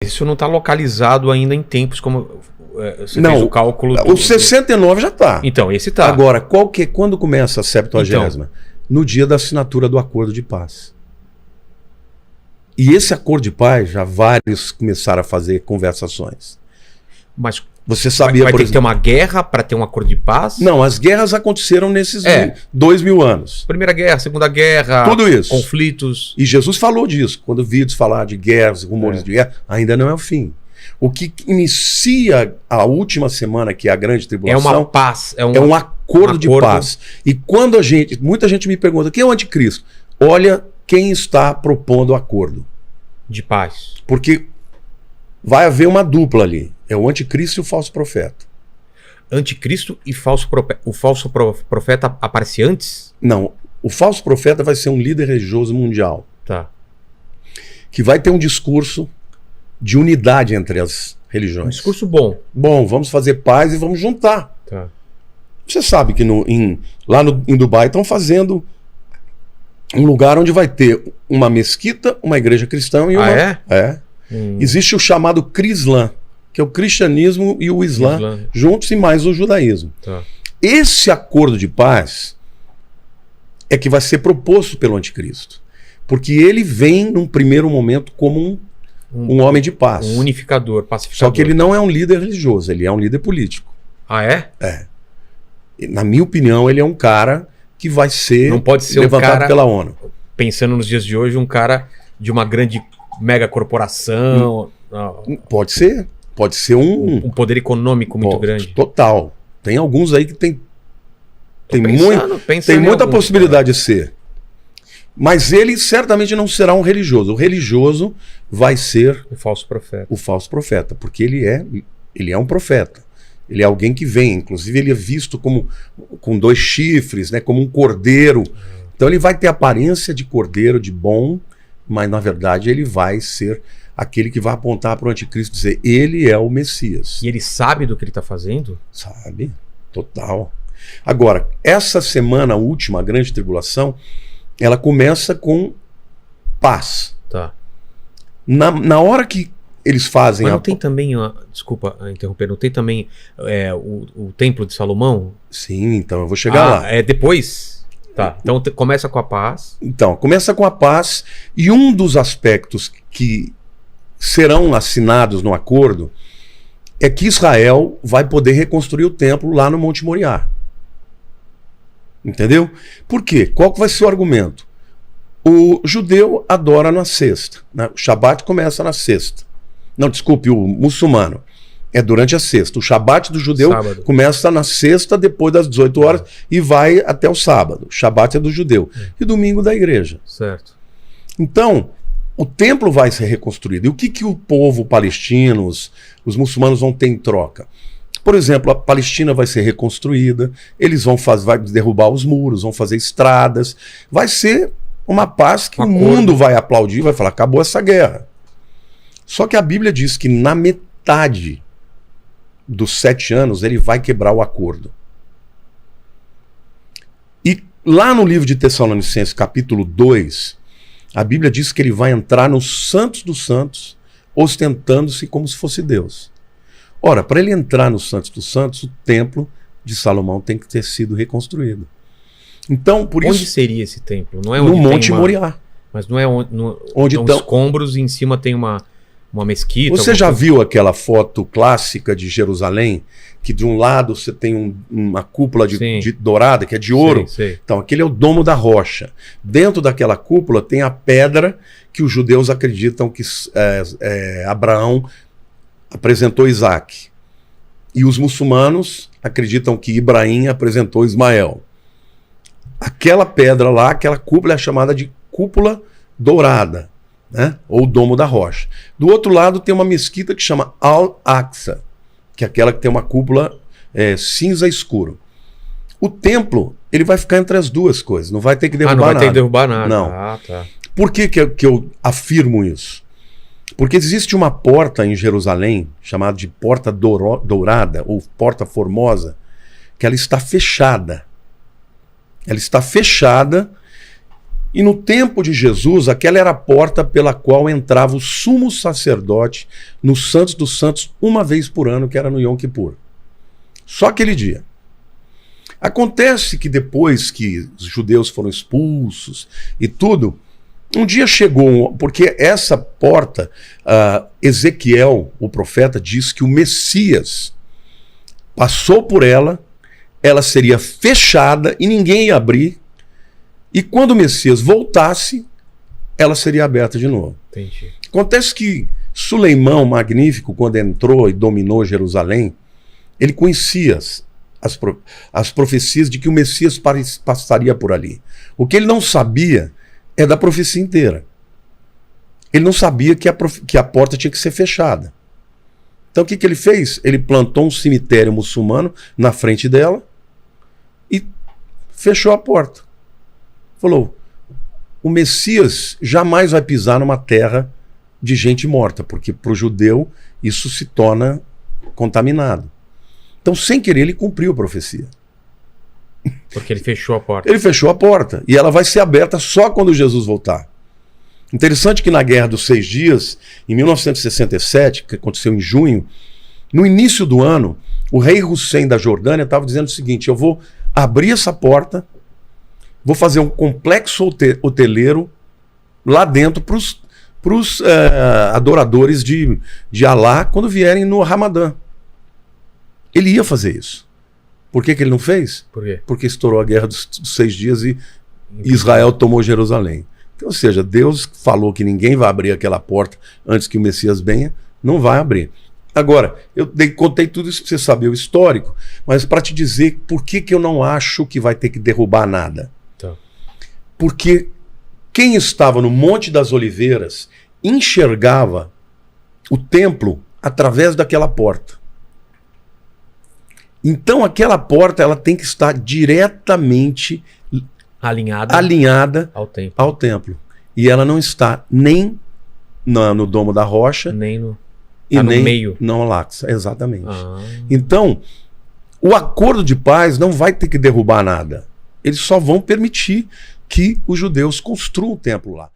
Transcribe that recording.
isso não está localizado ainda em tempos como você Não, fez o cálculo. O 69 já está. Então, esse está. Agora, quando começa a 70ª? No dia da assinatura do acordo de paz. E esse acordo de paz, já vários começaram a fazer conversações. Mas você sabia, vai ter que ter uma guerra para ter um acordo de paz? Não, as guerras aconteceram nesses 2000 anos. Primeira Guerra, Segunda Guerra, tudo isso. Conflitos. E Jesus falou disso. Quando vídeos falar de guerras, rumores de guerra, ainda não é o fim. O que inicia a última semana, que é a grande tribulação, é uma paz. É um acordo de paz. E quando muita gente me pergunta, quem é o anticristo? Olha quem está propondo o acordo. De paz. Porque vai haver uma dupla ali. É o anticristo e o falso profeta. Anticristo e falso profeta. O falso profeta aparece antes? Não. O falso profeta vai ser um líder religioso mundial. Tá. Que vai ter um discurso de unidade entre as religiões. Um discurso bom. Bom, vamos fazer paz e vamos juntar. Tá. Você sabe que lá em Dubai estão fazendo um lugar onde vai ter uma mesquita, uma igreja cristã e uma... É? Existe o chamado Crislã, que é o cristianismo e o Islã juntos, e mais o judaísmo. Tá. Esse acordo de paz é que vai ser proposto pelo anticristo. Porque ele vem, num primeiro momento, como um homem de paz. Um unificador, pacificador. Só que ele não é um líder religioso, ele é um líder político. Ah, é? É. Na minha opinião, ele é um cara que vai ser, não pode ser levantado um cara, pela ONU. Pensando nos dias de hoje, um cara de uma grande mega corporação. Pode ser. Pode ser um poder econômico muito grande. Total. Tem alguns aí que tem muita possibilidade de ser. Mas ele certamente não será um religioso. O religioso vai ser o falso profeta. O falso profeta, porque ele é um profeta. Ele é alguém que vem, inclusive ele é visto com 2 chifres, né, como um cordeiro. Então ele vai ter aparência de cordeiro, de bom, mas na verdade ele vai ser aquele que vai apontar para o anticristo e dizer, ele é o Messias. E ele sabe do que ele está fazendo? Sabe, total. Agora, essa semana última, a grande tribulação, ela começa com paz. Tá. Na hora que eles fazem... Mas não tem também, desculpa interromper, não tem também o Templo de Salomão? Sim, então eu vou chegar lá. É depois? Tá, então começa com a paz. Então, começa com a paz, e um dos aspectos que serão assinados no acordo é que Israel vai poder reconstruir o templo lá no Monte Moriá. Entendeu? Por quê? Qual que vai ser o argumento? O judeu adora na sexta, né? O Shabat começa na sexta. Não, desculpe, o muçulmano é durante a sexta. O Shabat do judeu começa na sexta, depois das 18 horas, e vai até o sábado. O Shabat é do judeu. E domingo da igreja. Certo. Então, o templo vai ser reconstruído. E o que o povo palestino, os muçulmanos vão ter em troca? Por exemplo, a Palestina vai ser reconstruída, eles vai derrubar os muros, vão fazer estradas. Vai ser uma paz que o mundo vai aplaudir, vai falar, acabou essa guerra. Só que a Bíblia diz que na metade dos 7 anos ele vai quebrar o acordo. E lá no livro de Tessalonicenses, capítulo 2, a Bíblia diz que ele vai entrar nos santos dos santos, ostentando-se como se fosse Deus. Ora, para ele entrar nos santos dos santos, o templo de Salomão tem que ter sido reconstruído. Então, por isso... Onde seria esse templo? Não é no Monte Moriá. Mas não é onde estão escombros e em cima tem uma mesquita. Você já viu aquela foto clássica de Jerusalém, que de um lado você tem uma cúpula de dourada, que é de ouro? Sei. Então, aquele é o domo da rocha. Dentro daquela cúpula tem a pedra que os judeus acreditam que Abraão apresentou Isaac. E os muçulmanos acreditam que Ibrahim apresentou Ismael. Aquela pedra lá, aquela cúpula é chamada de cúpula dourada, né? Ou domo da rocha. Do outro lado tem uma mesquita que chama Al-Aqsa, que é aquela que tem uma cúpula cinza escuro. O templo, ele vai ficar entre as duas coisas, não vai ter que derrubar nada. Não vai ter que derrubar nada. Não. Tá. Por que eu afirmo isso? Porque existe uma porta em Jerusalém, chamada de Porta Dourada, ou Porta Formosa, que ela está fechada. Ela está fechada E no tempo de Jesus, aquela era a porta pela qual entrava o sumo sacerdote no Santos dos Santos uma vez por ano, que era no Yom Kippur. Só aquele dia. Acontece que depois que os judeus foram expulsos e tudo, um dia chegou, porque essa porta, Ezequiel, o profeta, diz que o Messias passou por ela, ela seria fechada e ninguém ia abrir, e quando o Messias voltasse, ela seria aberta de novo. Entendi. Acontece que Suleimão Magnífico, quando entrou e dominou Jerusalém, ele conhecia as profecias de que o Messias passaria por ali. O que ele não sabia é da profecia inteira. Ele não sabia que a porta tinha que ser fechada. Então o que ele fez? Ele plantou um cemitério muçulmano na frente dela e fechou a porta. Falou, o Messias jamais vai pisar numa terra de gente morta, porque para o judeu isso se torna contaminado. Então, sem querer, ele cumpriu a profecia. Porque ele fechou a porta. Ele fechou a porta. E ela vai ser aberta só quando Jesus voltar. Interessante que na Guerra dos 6 Dias, em 1967, que aconteceu em junho, no início do ano, o rei Hussein da Jordânia estava dizendo o seguinte: eu vou abrir essa porta, vou fazer um complexo hoteleiro lá dentro para os adoradores de Alá quando vierem no Ramadã. Ele ia fazer isso. Por que ele não fez? Por quê? Porque estourou a Guerra dos 6 Dias e Israel tomou Jerusalém. Então, ou seja, Deus falou que ninguém vai abrir aquela porta antes que o Messias venha, não vai abrir. Agora, eu contei tudo isso para você saber o histórico, mas para te dizer por que eu não acho que vai ter que derrubar nada. Tá. Porque quem estava no Monte das Oliveiras enxergava o templo através daquela porta. Então aquela porta ela tem que estar diretamente alinhada ao templo. E ela não está nem no Domo da Rocha, nem no, e nem no meio. No Al-Aqsa, exatamente. Então, o acordo de paz não vai ter que derrubar nada. Eles só vão permitir que os judeus construam o templo lá.